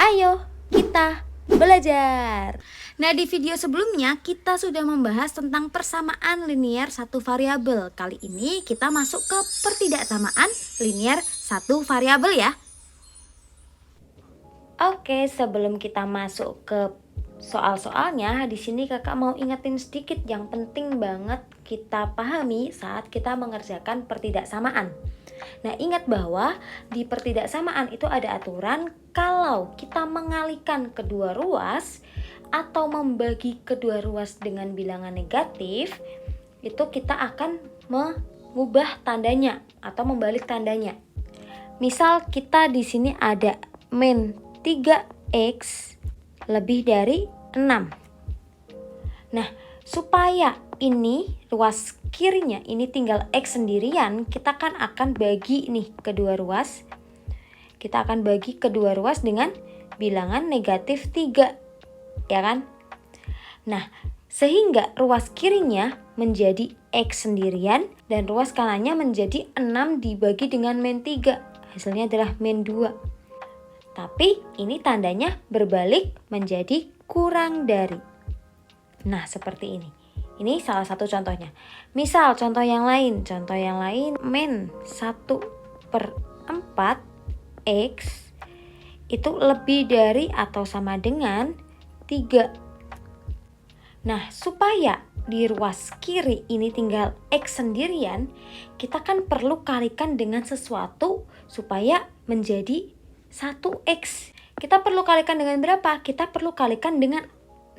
Ayo kita belajar. Nah, di video sebelumnya kita sudah membahas tentang persamaan linier satu variabel. Kali ini kita masuk ke pertidaksamaan linier satu variabel ya. Oke, sebelum kita masuk ke soal-soalnya, di sini kakak mau ingetin sedikit yang penting banget kita pahami saat kita mengerjakan pertidaksamaan. Nah, ingat bahwa di pertidaksamaan itu ada aturan kalau kita mengalihkan kedua ruas atau membagi kedua ruas dengan bilangan negatif, itu kita akan mengubah tandanya atau membalik tandanya. Misal kita di sini ada min 3x lebih dari 6. Nah, supaya ini ruas kirinya ini tinggal x sendirian, kita kan akan bagi nih kedua ruas. Kita akan bagi kedua ruas dengan bilangan negatif 3, ya kan? Nah, sehingga ruas kirinya menjadi x sendirian dan ruas kanannya menjadi 6 dibagi dengan min 3. Hasilnya adalah min 2. Tapi ini tandanya berbalik menjadi kurang dari. Nah, seperti ini. Ini salah satu contohnya. Misal contoh yang lain min 1/4 x itu lebih dari atau sama dengan 3. Nah, supaya di ruas kiri ini tinggal x sendirian, kita kan perlu kalikan dengan sesuatu supaya menjadi 1x. Kita perlu kalikan dengan berapa? Kita perlu kalikan dengan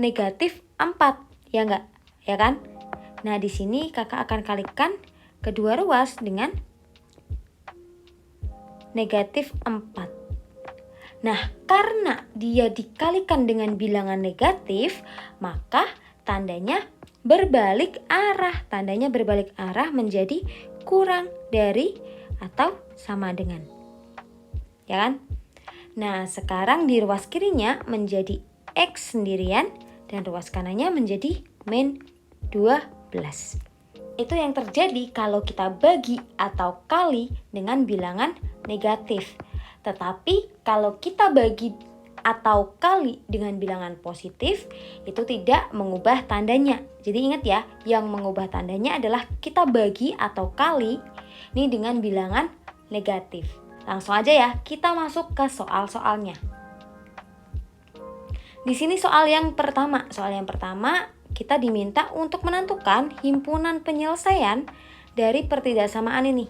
negatif 4, ya enggak? Ya kan? Nah, di sini kakak akan kalikan kedua ruas dengan negatif 4. Nah, karena dia dikalikan dengan bilangan negatif, maka tandanya berbalik arah. Tandanya berbalik arah menjadi kurang dari atau sama dengan. Ya kan? Nah, sekarang di ruas kirinya menjadi x sendirian dan ruas kanannya menjadi min 12. Itu yang terjadi kalau kita bagi atau kali dengan bilangan negatif. Tetapi kalau kita bagi atau kali dengan bilangan positif, itu tidak mengubah tandanya. Jadi ingat ya, yang mengubah tandanya adalah kita bagi atau kali ini dengan bilangan negatif. Langsung aja ya, kita masuk ke soal-soalnya. Di sini soal yang pertama kita diminta untuk menentukan himpunan penyelesaian dari pertidaksamaan ini.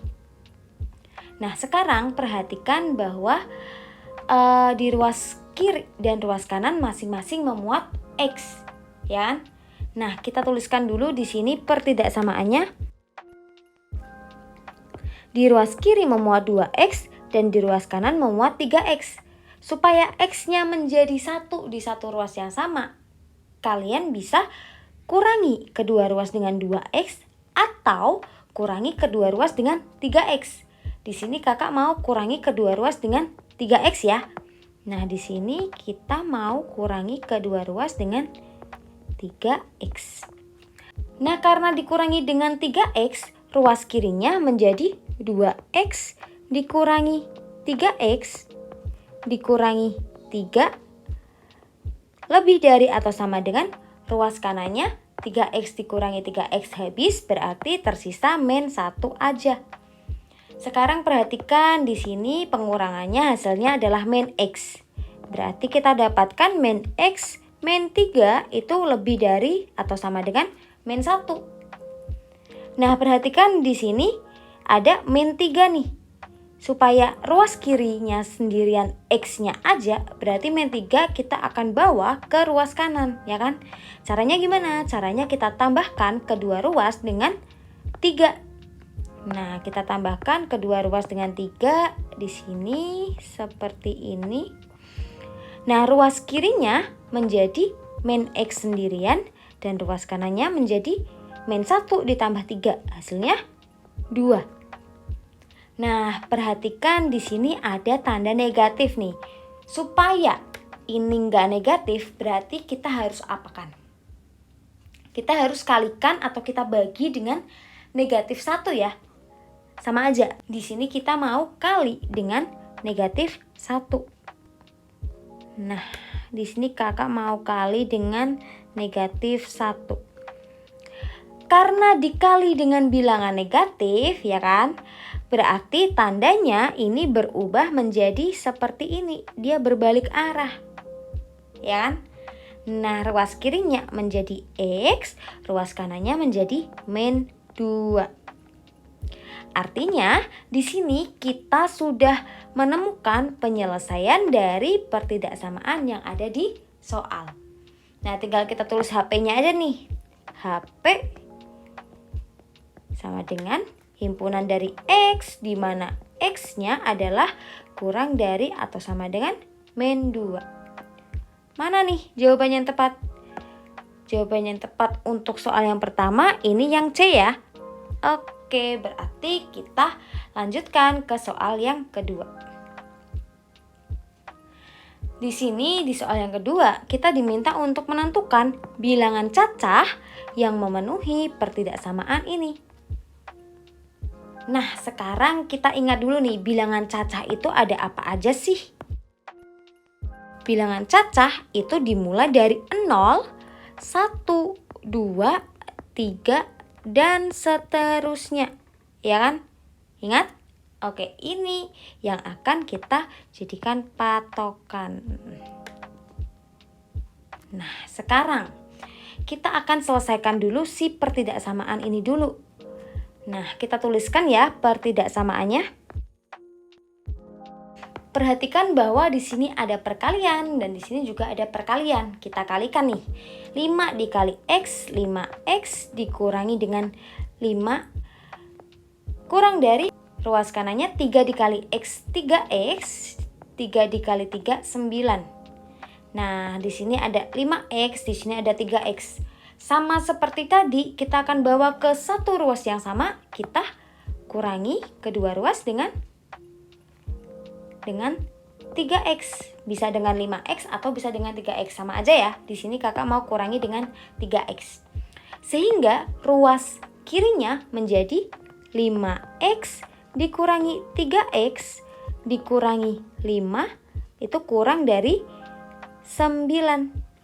Nah, sekarang perhatikan bahwa di ruas kiri dan ruas kanan masing-masing memuat x, ya kan? Nah, kita tuliskan dulu di sini pertidaksamaannya. Di ruas kiri memuat 2x dan di ruas kanan memuat 3x. Supaya x-nya menjadi 1 di satu ruas yang sama, kalian bisa kurangi kedua ruas dengan 2x atau kurangi kedua ruas dengan 3x. Di sini kakak mau kurangi kedua ruas dengan 3x ya. Nah, di sini kita mau kurangi kedua ruas dengan 3x. Nah, karena dikurangi dengan 3x, ruas kirinya menjadi 2x dikurangi 3x dikurangi 3 lebih dari atau sama dengan ruas kanannya 3x dikurangi 3x habis, berarti tersisa min 1 aja. Sekarang perhatikan di sini pengurangannya hasilnya adalah min x. Berarti kita dapatkan min x min 3 itu lebih dari atau sama dengan min 1. Nah, perhatikan di sini ada min 3 nih. Supaya ruas kirinya sendirian x-nya aja, berarti min 3 kita akan bawa ke ruas kanan, ya kan? Caranya gimana? Caranya kita tambahkan kedua ruas dengan 3. Nah, kita tambahkan kedua ruas dengan 3 di sini seperti ini. Nah, ruas kirinya menjadi min x sendirian dan ruas kanannya menjadi min 1 ditambah 3, hasilnya 2. Nah, perhatikan di sini ada tanda negatif nih. Supaya ini enggak negatif, berarti kita harus apakan? Kita harus kalikan atau kita bagi dengan negatif 1 ya. Sama aja, di sini kita mau kali dengan negatif 1. Nah, di sini kakak mau kali dengan negatif 1. Karena dikali dengan bilangan negatif, ya kan? Berarti tandanya ini berubah menjadi seperti ini. Dia berbalik arah. Ya kan? Nah, ruas kirinya menjadi X, ruas kanannya menjadi min 2. Artinya, di sini kita sudah menemukan penyelesaian dari pertidaksamaan yang ada di soal. Nah, tinggal kita tulis HP-nya aja nih. HP sama dengan himpunan dari X, di mana X-nya adalah kurang dari atau sama dengan min 2. Mana nih jawabannya yang tepat? Jawabannya yang tepat untuk soal yang pertama ini yang C ya. Oke, berarti kita lanjutkan ke soal yang kedua. Di sini di soal yang kedua kita diminta untuk menentukan bilangan cacah yang memenuhi pertidaksamaan ini. Nah, sekarang kita ingat dulu nih, bilangan cacah itu ada apa aja sih? Bilangan cacah itu dimulai dari 0, 1, 2, 3, dan seterusnya. Ya kan? Ingat? Oke, ini yang akan kita jadikan patokan. Nah, sekarang kita akan selesaikan dulu si pertidaksamaan ini dulu. Nah, kita tuliskan ya pertidaksamaannya. Perhatikan bahwa di sini ada perkalian dan di sini juga ada perkalian. Kita kalikan nih. 5 dikali X, 5X dikurangi dengan 5 kurang dari ruas kanannya 3 dikali X, 3X, 3 dikali 3, 9. Nah, di sini ada 5X, di sini ada 3X. Sama seperti tadi, kita akan bawa ke satu ruas yang sama, kita kurangi kedua ruas dengan 3X. Bisa dengan 5X atau bisa dengan 3X, sama aja ya. Di sini kakak mau kurangi dengan 3X. Sehingga ruas kirinya menjadi 5X dikurangi 3X dikurangi 5 itu kurang dari 9,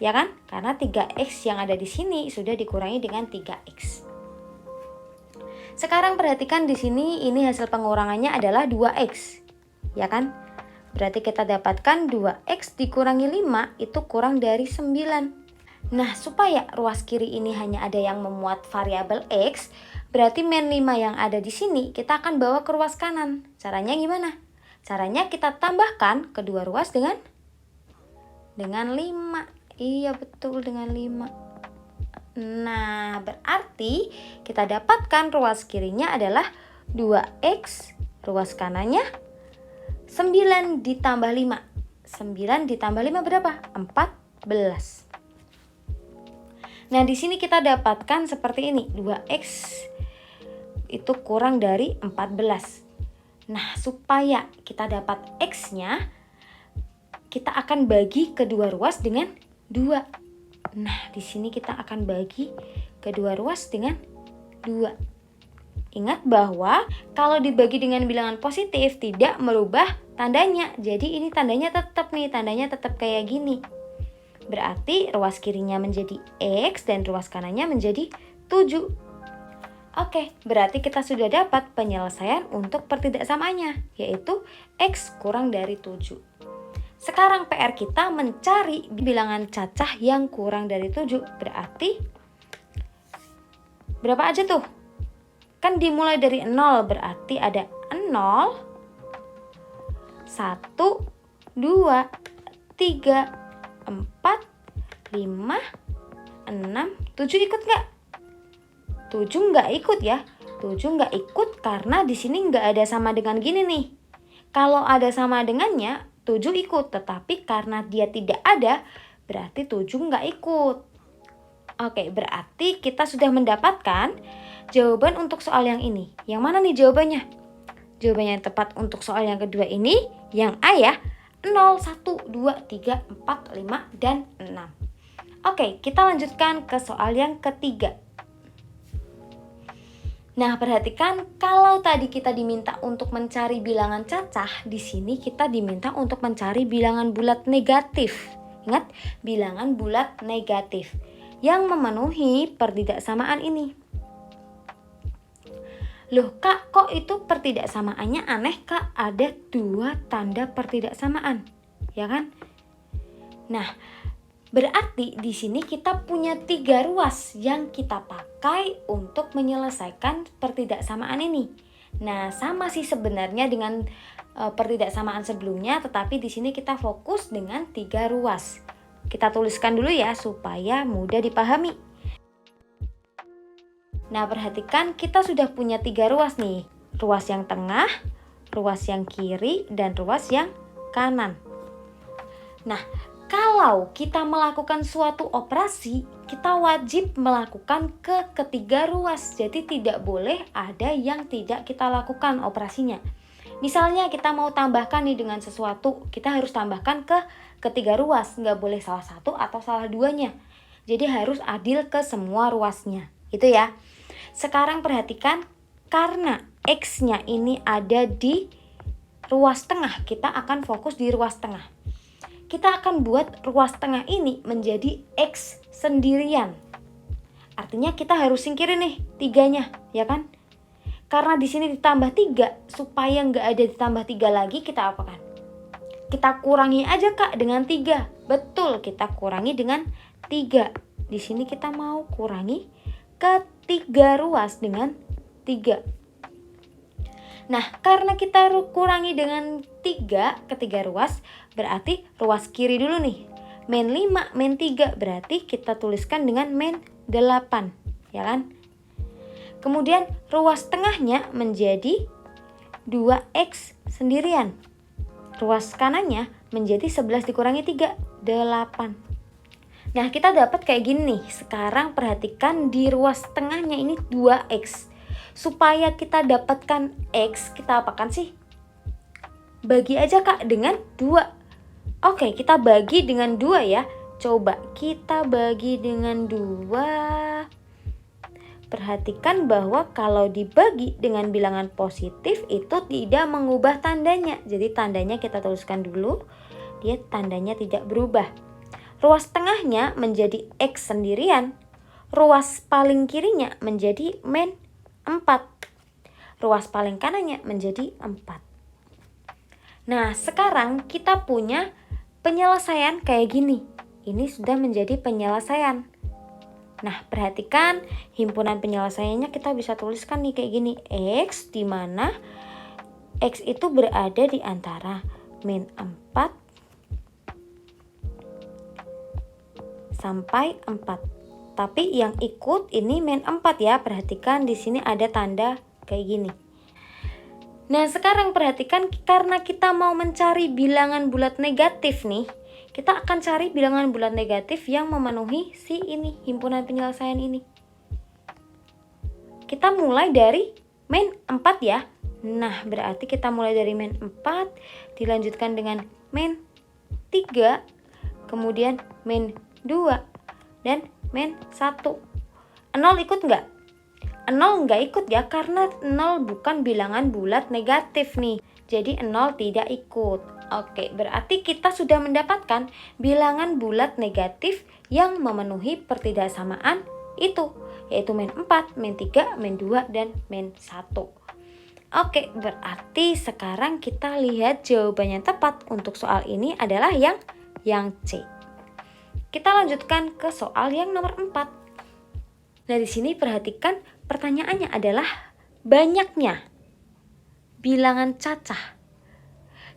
ya kan? Karena 3X yang ada di sini sudah dikurangi dengan 3X. Sekarang perhatikan di sini, ini hasil pengurangannya adalah 2X. Ya kan? Berarti kita dapatkan 2X dikurangi 5 itu kurang dari 9. Nah, supaya ruas kiri ini hanya ada yang memuat variabel X, berarti min 5 yang ada di sini kita akan bawa ke ruas kanan. Caranya gimana? Caranya kita tambahkan kedua ruas dengan 5. Iya, betul, dengan 5. Nah, berarti kita dapatkan ruas kirinya adalah 2X, ruas kanannya 9 ditambah 5. 9 ditambah 5 berapa? 14. Nah, di sini kita dapatkan seperti ini. 2X itu kurang dari 14. Nah, supaya kita dapat X-nya, kita akan bagi kedua ruas dengan 2. Nah, di sini kita akan bagi kedua ruas dengan 2. Ingat bahwa kalau dibagi dengan bilangan positif tidak merubah tandanya. Jadi ini tandanya tetap nih, tandanya tetap kayak gini. Berarti ruas kirinya menjadi X dan ruas kanannya menjadi 7. Oke, berarti kita sudah dapat penyelesaian untuk pertidaksamaannya, yaitu X kurang dari 7. Sekarang PR kita mencari bilangan cacah yang kurang dari 7. Berarti berapa aja tuh? Kan dimulai dari 0, berarti ada 0, 1, 2, 3, 4, 5, 6, 7 ikut nggak? 7 nggak ikut ya. 7 nggak ikut karena di sini nggak ada sama dengan gini nih. Kalau ada sama dengannya, 7 ikut. Tetapi karena dia tidak ada, berarti 7 nggak ikut. Oke, berarti kita sudah mendapatkan jawaban untuk soal yang ini. Yang mana nih jawabannya? Jawabannya yang tepat untuk soal yang kedua ini, yang A ya. 0, 1, 2, 3, 4, 5, dan 6. Oke, kita lanjutkan ke soal yang ketiga. Nah, perhatikan kalau tadi kita diminta untuk mencari bilangan cacah, di sini kita diminta untuk mencari bilangan bulat negatif. Ingat, bilangan bulat negatif yang memenuhi pertidakssamaan ini. Loh Kak, kok itu pertidaksamaannya aneh Kak? Ada 2 tanda pertidaksamaan, ya kan? Nah, berarti di sini kita punya 3 ruas yang kita pakai untuk menyelesaikan pertidaksamaan ini. Nah, sama sih sebenarnya dengan pertidaksamaan sebelumnya, tetapi di sini kita fokus dengan 3 ruas. Kita tuliskan dulu ya supaya mudah dipahami. Nah, perhatikan kita sudah punya 3 ruas nih. Ruas yang tengah, ruas yang kiri, dan ruas yang kanan. Nah, kalau kita melakukan suatu operasi, kita wajib melakukan ke ketiga ruas. Jadi tidak boleh ada yang tidak kita lakukan operasinya. Misalnya kita mau tambahkan nih dengan sesuatu, kita harus tambahkan ke ketiga ruas. Nggak boleh salah satu atau salah duanya. Jadi harus adil ke semua ruasnya. Itu ya. Sekarang perhatikan, karena X-nya ini ada di ruas tengah, kita akan fokus di ruas tengah. Kita akan buat ruas tengah ini menjadi X sendirian. Artinya kita harus singkirin nih 3-nya, ya kan? Karena di sini ditambah 3, supaya nggak ada ditambah 3 lagi, kita apakan? Kita kurangi aja Kak dengan 3. Betul, kita kurangi dengan 3. Di sini kita mau kurangi ke 3 ruas dengan 3. Nah, karena kita kurangi dengan 3 ke 3 ruas, berarti ruas kiri dulu nih. Min 5, min 3, berarti kita tuliskan dengan min 8, ya kan? Kemudian ruas tengahnya menjadi 2X sendirian. Ruas kanannya menjadi 11 dikurangi 3, 8. Nah, kita dapat kayak gini nih. Sekarang perhatikan di ruas tengahnya ini 2X. Supaya kita dapatkan X, kita apakan sih? Bagi aja Kak dengan 2. Oke, kita bagi dengan 2 ya. Coba kita bagi dengan 2. Perhatikan bahwa kalau dibagi dengan bilangan positif itu tidak mengubah tandanya. Jadi tandanya kita tuliskan dulu. Dia tandanya tidak berubah. Ruas tengahnya menjadi X sendirian. Ruas paling kirinya menjadi min 4. Ruas paling kanannya menjadi 4. Nah, sekarang kita punya penyelesaian kayak gini. Ini sudah menjadi penyelesaian. Nah, perhatikan himpunan penyelesaiannya kita bisa tuliskan nih kayak gini. X di mana X itu berada di antara min 4 sampai 4. Tapi yang ikut ini min 4 ya. Perhatikan di sini ada tanda kayak gini. Nah, sekarang perhatikan karena kita mau mencari bilangan bulat negatif nih. Kita akan cari bilangan bulat negatif yang memenuhi si ini, himpunan penyelesaian ini. Kita mulai dari min 4 ya. Nah, berarti kita mulai dari min 4, dilanjutkan dengan min 3, kemudian min 2, dan min 1. 0 ikut nggak? 0 nggak ikut ya, karena 0 bukan bilangan bulat negatif nih. Jadi 0 tidak ikut. Oke, berarti kita sudah mendapatkan bilangan bulat negatif yang memenuhi pertidaksamaan itu, yaitu min 4, min 3, min 2, dan min 1. Oke, berarti sekarang kita lihat jawabannya tepat untuk soal ini adalah yang C. Kita lanjutkan ke soal yang nomor 4. Nah, di sini perhatikan pertanyaannya adalah banyaknya bilangan cacah.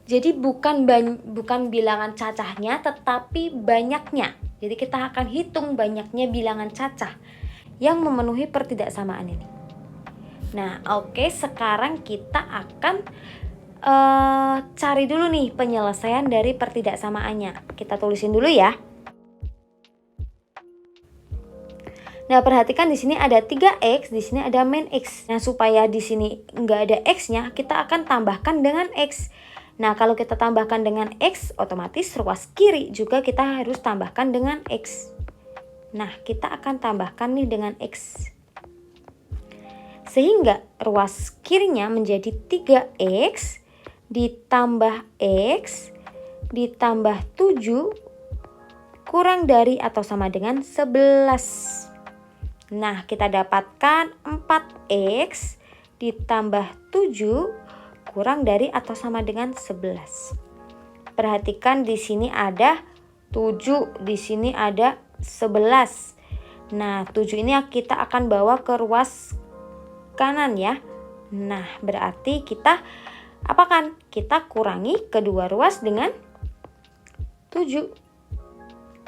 Jadi bukan bilangan cacahnya, tetapi banyaknya. Jadi kita akan hitung banyaknya bilangan cacah yang memenuhi pertidaksamaan ini. Nah, oke, sekarang kita akan cari dulu nih penyelesaian dari pertidaksamaannya. Kita tulisin dulu ya. Nah, perhatikan di sini ada 3X, di sini ada min X. Nah, supaya di sini nggak ada X-nya, kita akan tambahkan dengan X. Nah, kalau kita tambahkan dengan X, otomatis ruas kiri juga kita harus tambahkan dengan X. Nah, kita akan tambahkan nih dengan X. sehingga ruas kirinya menjadi 3x ditambah x ditambah 7 kurang dari atau sama dengan 11. Nah, kita dapatkan 4x ditambah 7 kurang dari atau sama dengan 11. Perhatikan di sini ada 7, di sini ada 11. Nah, 7 ini kita akan bawa ke ruas kanan ya. Nah, berarti kita apakan? Kita kurangi kedua ruas dengan 7.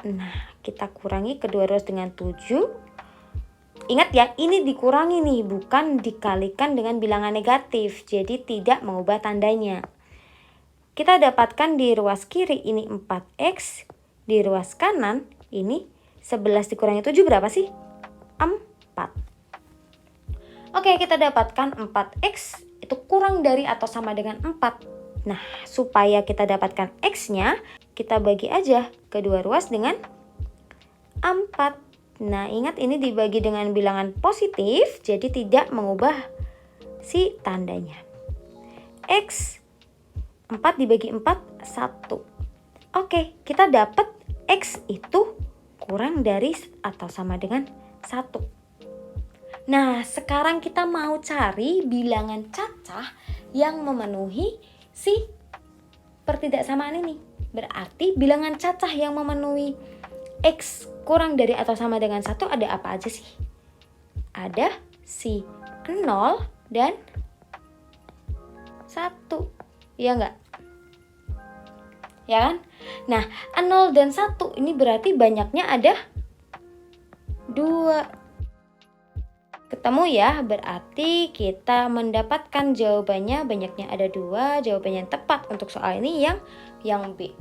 Nah, kita kurangi kedua ruas dengan 7. Ingat ya, ini dikurangi nih, bukan dikalikan dengan bilangan negatif. Jadi tidak mengubah tandanya. Kita dapatkan di ruas kiri ini 4x, di ruas kanan ini 11 dikurangi 7 berapa sih? 4. Oke, kita dapatkan 4x itu kurang dari atau sama dengan 4. Nah, supaya kita dapatkan x-nya, kita bagi aja kedua ruas dengan 4. Nah, ingat ini dibagi dengan bilangan positif, jadi tidak mengubah si tandanya. X 4 dibagi 4, 1. Oke, kita dapat X itu kurang dari atau sama dengan 1. Nah, sekarang kita mau cari bilangan cacah yang memenuhi si pertidaksamaan ini. Berarti bilangan cacah yang memenuhi X kurang dari atau sama dengan 1 ada apa aja sih? Ada si 0 dan 1. Ya enggak? Ya kan? Nah, 0 dan 1 ini berarti banyaknya ada 2. Ketemu ya, berarti kita mendapatkan jawabannya banyaknya ada 2. Jawabannya yang tepat untuk soal ini yang B.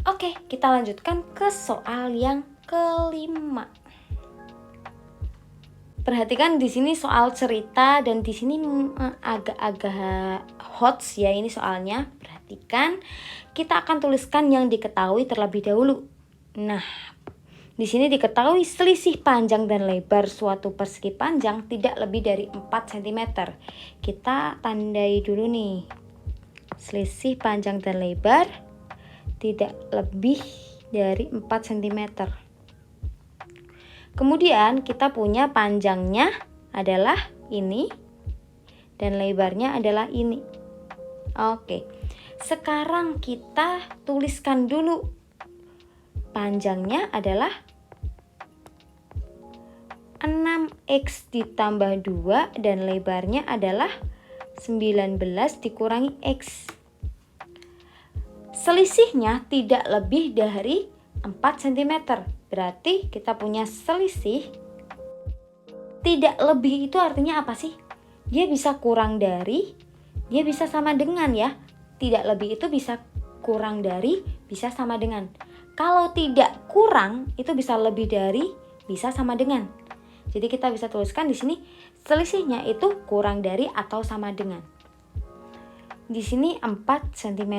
Oke, kita lanjutkan ke soal yang kelima. Perhatikan di sini soal cerita dan di sini agak-agak hot ya ini soalnya. Perhatikan, kita akan tuliskan yang diketahui terlebih dahulu. Nah, di sini diketahui selisih panjang dan lebar suatu persegi panjang tidak lebih dari 4 cm. Kita tandai dulu nih. Selisih panjang dan lebar tidak lebih dari 4 cm. Kemudian kita punya panjangnya adalah ini dan lebarnya adalah ini. Oke, sekarang kita tuliskan dulu. Panjangnya adalah 6x ditambah 2 dan lebarnya adalah 19 dikurangi x. Selisihnya tidak lebih dari 4 cm. Berarti kita punya selisih tidak lebih itu artinya apa sih? Dia bisa kurang dari, dia bisa sama dengan ya. Tidak lebih itu bisa kurang dari, bisa sama dengan. Kalau tidak kurang itu bisa lebih dari, bisa sama dengan. Jadi kita bisa tuliskan di sini selisihnya itu kurang dari atau sama dengan. Di sini 4 cm.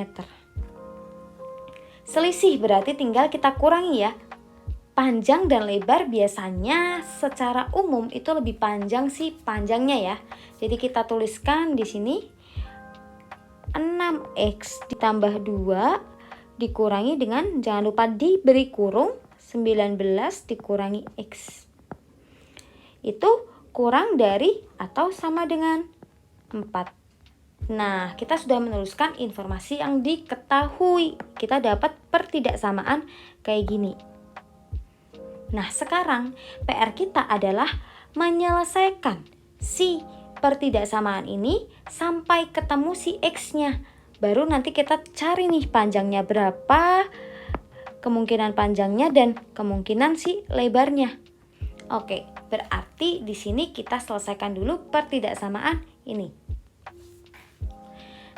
Selisih berarti tinggal kita kurangi ya. Panjang dan lebar biasanya secara umum itu lebih panjang sih panjangnya ya. Jadi kita tuliskan di sini 6x ditambah 2 dikurangi dengan, jangan lupa diberi kurung, 19 dikurangi x. Itu kurang dari atau sama dengan 4. Nah, kita sudah menuliskan informasi yang diketahui. Kita dapat pertidaksamaan kayak gini. Nah, sekarang PR kita adalah menyelesaikan si pertidaksamaan ini sampai ketemu si X-nya. Baru nanti kita cari nih panjangnya berapa, kemungkinan panjangnya dan kemungkinan si lebarnya. Oke, berarti di sini kita selesaikan dulu pertidaksamaan ini.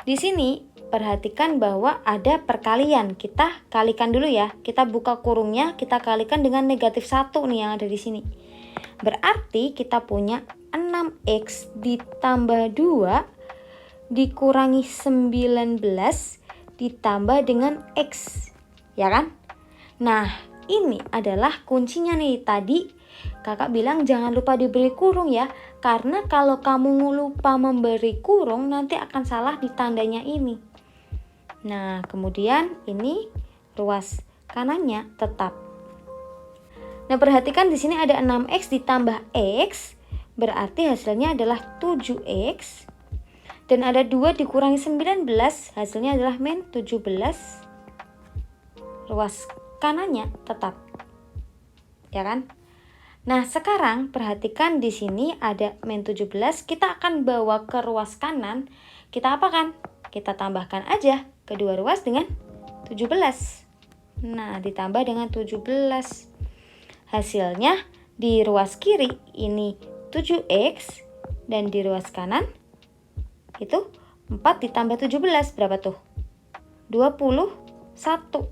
Di sini perhatikan bahwa ada perkalian. Kita kalikan dulu ya. Kita buka kurungnya, kita kalikan dengan negatif 1 nih yang ada di sini. Berarti kita punya 6x ditambah 2 dikurangi 19 ditambah dengan x. Ya kan? Nah, ini adalah kuncinya nih. Tadi Kakak bilang jangan lupa diberi kurung ya, karena kalau kamu lupa memberi kurung nanti akan salah di tandanya ini. Nah, kemudian ini ruas kanannya tetap. Nah, perhatikan di sini ada 6x ditambah x, berarti hasilnya adalah 7x. Dan ada 2 dikurangi 19, hasilnya adalah min 17. Ruas kanannya tetap. Ya kan? Nah, sekarang perhatikan di sini ada min 17, kita akan bawa ke ruas kanan. Kita apakan? Kita tambahkan aja kedua ruas dengan 17. Nah, ditambah dengan 17. Hasilnya di ruas kiri ini 7x dan di ruas kanan itu 4 ditambah 17 berapa tuh? 21.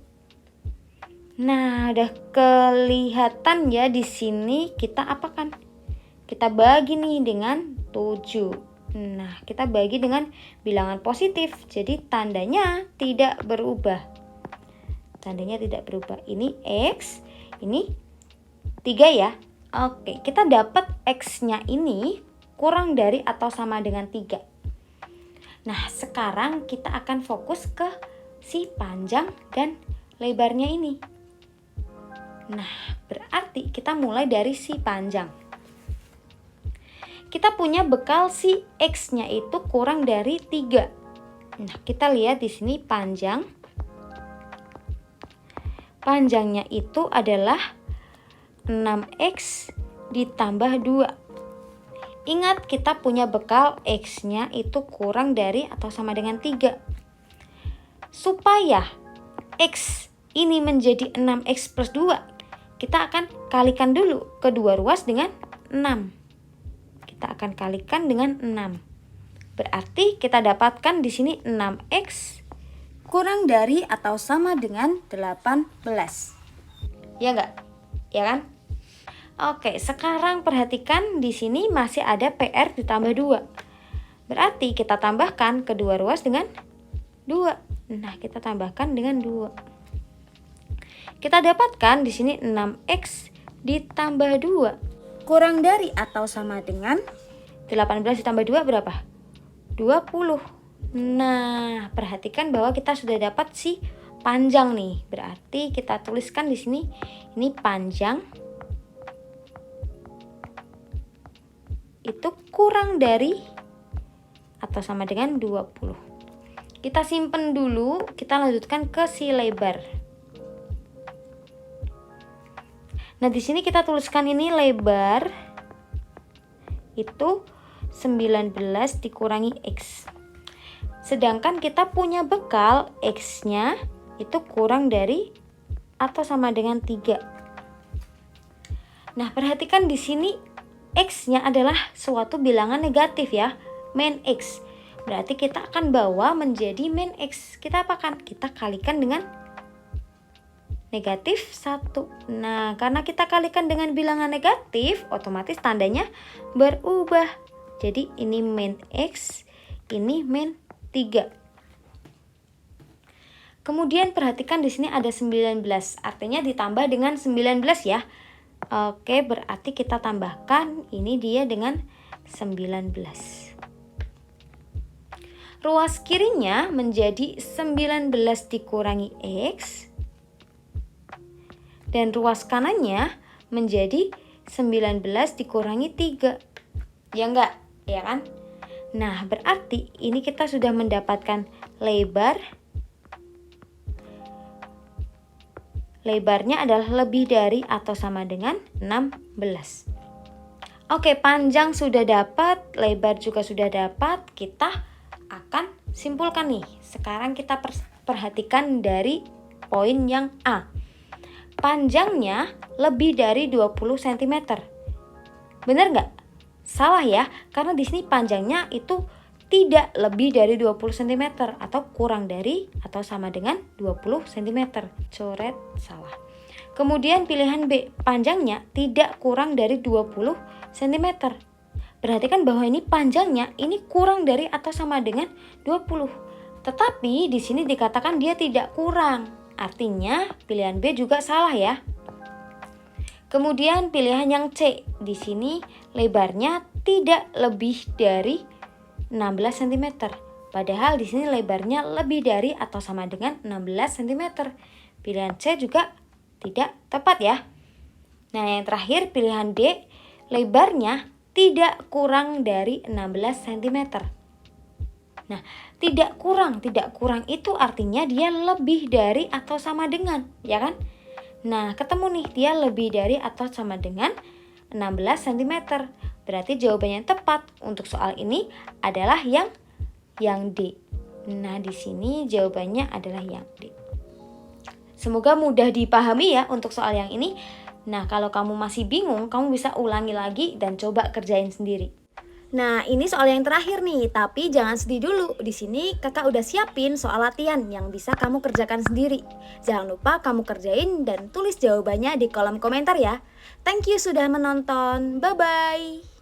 Nah, udah kelihatan ya di sini kita apakan? Kita bagi nih dengan 7. Nah, kita bagi dengan bilangan positif. Jadi tandanya tidak berubah. Tandanya tidak berubah. Ini X, ini 3 ya. Oke, kita dapat X-nya ini kurang dari atau sama dengan 3. Nah, sekarang kita akan fokus ke si panjang dan lebarnya ini. Nah, berarti kita mulai dari si panjang. Kita punya bekal si X-nya itu kurang dari 3. Nah, kita lihat di sini panjang. Panjangnya itu adalah 6x ditambah 2. Ingat, kita punya bekal X-nya itu kurang dari atau sama dengan 3. Supaya X ini menjadi 6x plus 2, kita akan kalikan dulu kedua ruas dengan 6. Kita akan kalikan dengan 6. Berarti kita dapatkan di sini 6x kurang dari atau sama dengan 18. Ya enggak? Ya kan? Oke, sekarang perhatikan di sini masih ada PR ditambah 2. Berarti kita tambahkan kedua ruas dengan 2. Nah, kita tambahkan dengan 2. Kita dapatkan di sini 6x ditambah 2 kurang dari atau sama dengan 18 ditambah 2 berapa? 20. Nah, perhatikan bahwa kita sudah dapat si panjang nih. Berarti kita tuliskan di sini ini panjang itu kurang dari atau sama dengan 20. Kita simpen dulu, kita lanjutkan ke si lebar. Nah, di sini kita tuliskan ini lebar itu 19 dikurangi X. Sedangkan kita punya bekal X-nya itu kurang dari atau sama dengan 3. Nah, perhatikan di sini X-nya adalah suatu bilangan negatif ya, min X. Berarti kita akan bawa menjadi min X. Kita apakan? Kita kalikan dengan negatif 1. Nah, karena kita kalikan dengan bilangan negatif, otomatis tandanya berubah. Jadi ini min X, ini min 3. Kemudian perhatikan di sini ada 19, artinya ditambah dengan 19 ya. Oke, berarti kita tambahkan ini dia dengan 19. Ruas kirinya menjadi 19 dikurangi X. Dan ruas kanannya menjadi 19 dikurangi 3. Ya enggak? Ya kan? Nah, berarti ini kita sudah mendapatkan lebarnya adalah lebih dari atau sama dengan 16. Oke, panjang sudah dapat, lebar juga sudah dapat. Kita akan simpulkan nih. Sekarang kita perhatikan dari poin yang A. Panjangnya lebih dari 20 cm. Benar nggak? Salah ya, karena di sini panjangnya itu tidak lebih dari 20 cm atau kurang dari atau sama dengan 20 cm. Coret salah. Kemudian pilihan B, panjangnya tidak kurang dari 20 cm. Perhatikan bahwa ini panjangnya ini kurang dari atau sama dengan 20. Tetapi di sini dikatakan dia tidak kurang. Artinya pilihan B juga salah ya. Kemudian pilihan yang C. Di sini lebarnya tidak lebih dari 16 cm. Padahal di sini lebarnya lebih dari atau sama dengan 16 cm. Pilihan C juga tidak tepat ya. Nah, yang terakhir pilihan D. Lebarnya tidak kurang dari 16 cm. Nah, tidak kurang itu artinya dia lebih dari atau sama dengan, ya kan? Nah, ketemu nih, dia lebih dari atau sama dengan 16 cm. Berarti jawabannya yang tepat untuk soal ini adalah yang D. Nah, di sini jawabannya adalah yang D. Semoga mudah dipahami ya untuk soal yang ini. Nah, kalau kamu masih bingung, kamu bisa ulangi lagi dan coba kerjain sendiri. Nah, ini soal yang terakhir nih, tapi jangan sedih dulu. Di sini kakak udah siapin soal latihan yang bisa kamu kerjakan sendiri. Jangan lupa kamu kerjain dan tulis jawabannya di kolom komentar ya. Thank you sudah menonton. Bye-bye.